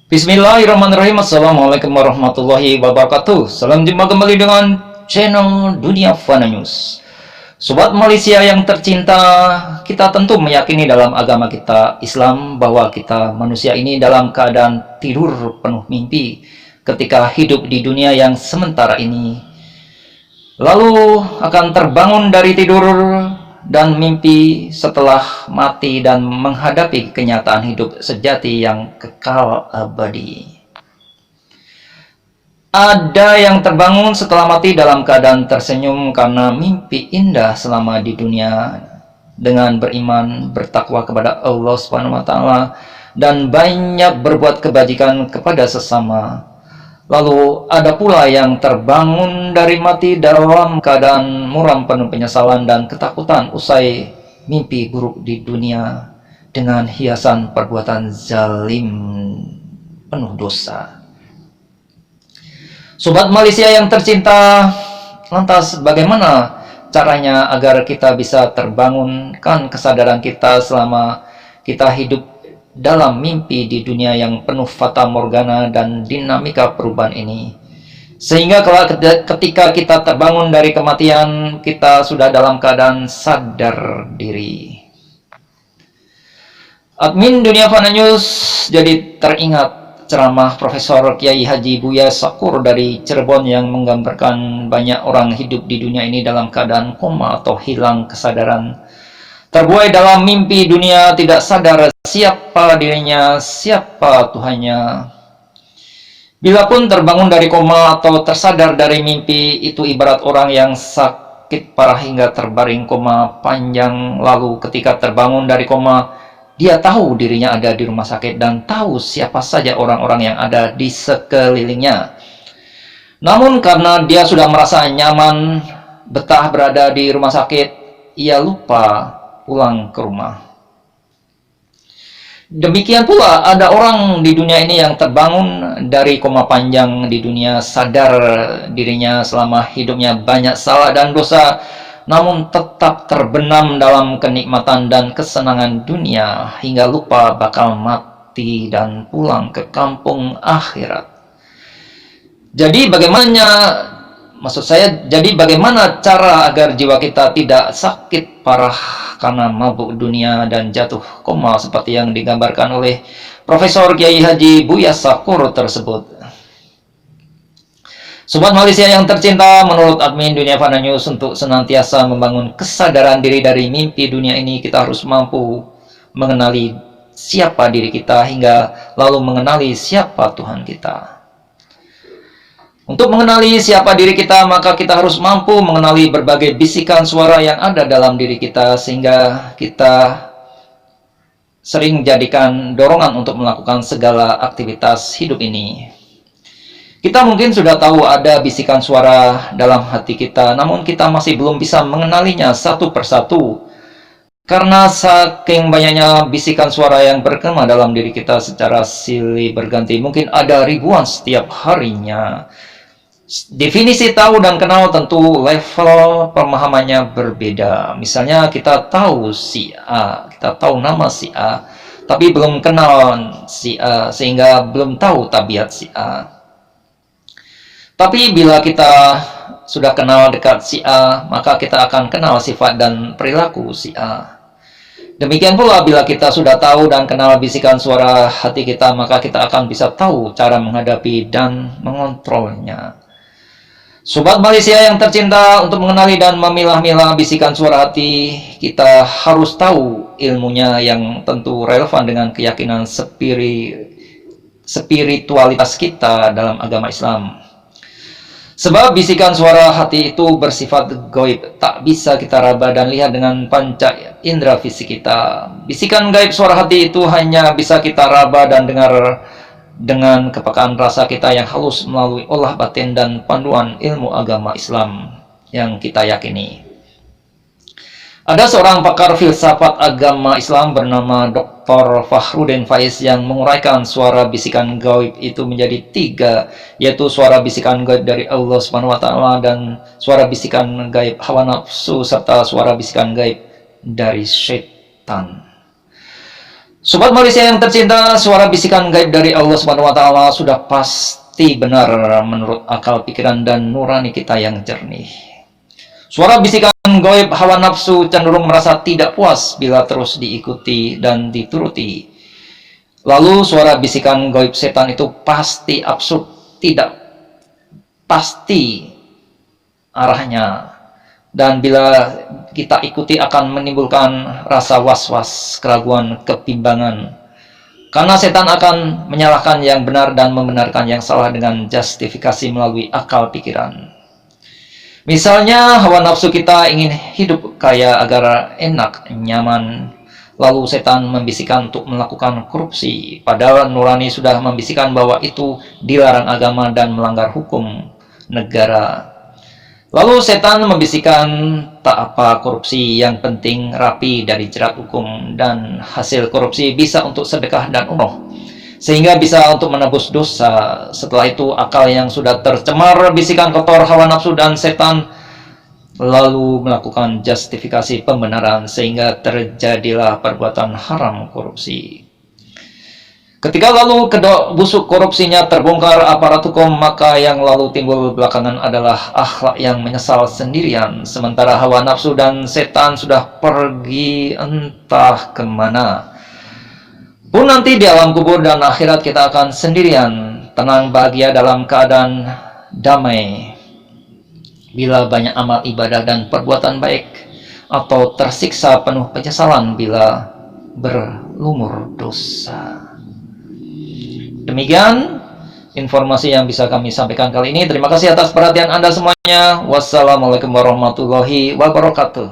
Bismillahirrahmanirrahim. Assalamualaikum warahmatullahi wabarakatuh. Salam jumpa kembali dengan channel Dunia Fana News. Sobat Malaysia yang tercinta, kita tentu meyakini dalam agama kita Islam bahwa kita manusia ini dalam keadaan tidur penuh mimpi ketika hidup di dunia yang sementara ini. Lalu akan terbangun dari tidur dan mimpi setelah mati dan menghadapi kenyataan hidup sejati yang kekal abadi. Ada yang terbangun setelah mati dalam keadaan tersenyum karena mimpi indah selama di dunia dengan beriman, bertakwa kepada Allah Subhanahu wa taala dan banyak berbuat kebajikan kepada sesama. Lalu ada pula yang terbangun dari mati dalam keadaan muram penuh penyesalan dan ketakutan usai mimpi buruk di dunia dengan hiasan perbuatan zalim penuh dosa. Sobat Malaysia yang tercinta, lantas bagaimana caranya agar kita bisa terbangunkan kesadaran kita selama kita hidup dalam mimpi di dunia yang penuh fata morgana dan dinamika perubahan ini, sehingga ketika kita terbangun dari kematian, kita sudah dalam keadaan sadar diri. Admin Dunia Fana News jadi teringat ceramah Profesor Kiai Haji Buya Sakur dari Cirebon yang menggambarkan banyak orang hidup di dunia ini dalam keadaan koma atau hilang kesadaran, terbuai dalam mimpi dunia, tidak sadar siapa dirinya, siapa Tuhannya. Bila pun terbangun dari koma atau tersadar dari mimpi, itu ibarat orang yang sakit parah hingga terbaring koma panjang. Lalu ketika terbangun dari koma, dia tahu dirinya ada di rumah sakit dan tahu siapa saja orang-orang yang ada di sekelilingnya. Namun karena dia sudah merasa nyaman, betah berada di rumah sakit, ia lupa pulang ke rumah. Demikian pula ada orang di dunia ini yang terbangun dari koma panjang di dunia, sadar dirinya selama hidupnya banyak salah dan dosa, namun tetap terbenam dalam kenikmatan dan kesenangan dunia hingga lupa bakal mati dan pulang ke kampung akhirat. Jadi bagaimana cara agar jiwa kita tidak sakit parah karena mabuk dunia dan jatuh koma seperti yang digambarkan oleh Profesor Kiai Haji Buya Sakur tersebut? Sobat Malaysia yang tercinta, menurut admin Dunia Fana News, untuk senantiasa membangun kesadaran diri dari mimpi dunia ini, kita harus mampu mengenali siapa diri kita hingga lalu mengenali siapa Tuhan kita. Untuk mengenali siapa diri kita, maka kita harus mampu mengenali berbagai bisikan suara yang ada dalam diri kita, sehingga kita sering jadikan dorongan untuk melakukan segala aktivitas hidup ini. Kita mungkin sudah tahu ada bisikan suara dalam hati kita, namun kita masih belum bisa mengenalinya satu persatu. Karena saking banyaknya bisikan suara yang bergema dalam diri kita secara silih berganti, mungkin ada ribuan setiap harinya. Definisi tahu dan kenal tentu level pemahamannya berbeda. Misalnya kita tahu si A, kita tahu nama si A, tapi belum kenal si A, sehingga belum tahu tabiat si A. Tapi bila kita sudah kenal dekat si A, maka kita akan kenal sifat dan perilaku si A. Demikian pula bila kita sudah tahu dan kenal bisikan suara hati kita, maka kita akan bisa tahu cara menghadapi dan mengontrolnya. Sobat Malaysia yang tercinta, untuk mengenali dan memilah-milah bisikan suara hati, kita harus tahu ilmunya yang tentu relevan dengan keyakinan spiritualitas kita dalam agama Islam. Sebab bisikan suara hati itu bersifat gaib, tak bisa kita raba dan lihat dengan panca indera fisik kita. Bisikan gaib suara hati itu hanya bisa kita raba dan dengar dengan kepekaan rasa kita yang halus melalui olah batin dan panduan ilmu agama Islam yang kita yakini. Ada seorang pakar filsafat agama Islam bernama Dr. Fahrudin Faiz yang menguraikan suara bisikan gaib itu menjadi tiga, yaitu suara bisikan gaib dari Allah Subhanahu wa taala, dan suara bisikan gaib hawa nafsu, serta suara bisikan gaib dari syaitan. Sobat Malaysia yang tercinta, suara bisikan gaib dari Allah Subhanahu wa taala sudah pasti benar menurut akal pikiran dan nurani kita yang jernih. Suara bisikan gaib hawa nafsu cenderung merasa tidak puas bila terus diikuti dan dituruti. Lalu suara bisikan gaib setan itu pasti absurd, tidak pasti arahnya. Dan bila kita ikuti akan menimbulkan rasa was-was, keraguan, kebimbangan. Karena setan akan menyalahkan yang benar dan membenarkan yang salah dengan justifikasi melalui akal pikiran. Misalnya hawa nafsu kita ingin hidup kaya agar enak, nyaman. Lalu setan membisikkan untuk melakukan korupsi. Padahal nurani sudah membisikkan bahwa itu dilarang agama dan melanggar hukum negara. Lalu setan membisikkan tak apa korupsi, yang penting rapi dari jerat hukum, dan hasil korupsi bisa untuk sedekah dan umroh, sehingga bisa untuk menebus dosa. Setelah itu akal yang sudah tercemar bisikan kotor hawa nafsu dan setan lalu melakukan justifikasi pembenaran, sehingga terjadilah perbuatan haram korupsi. Ketika lalu kedok busuk korupsinya terbongkar aparat hukum, maka yang lalu timbul belakangan adalah akhlak yang menyesal sendirian, sementara hawa nafsu dan setan sudah pergi entah kemana. Pun nanti di alam kubur dan akhirat kita akan sendirian, tenang bahagia dalam keadaan damai, bila banyak amal ibadah dan perbuatan baik, atau tersiksa penuh penyesalan bila berlumur dosa. Demikian informasi yang bisa kami sampaikan kali ini. Terima kasih atas perhatian Anda semuanya. Wassalamualaikum warahmatullahi wabarakatuh.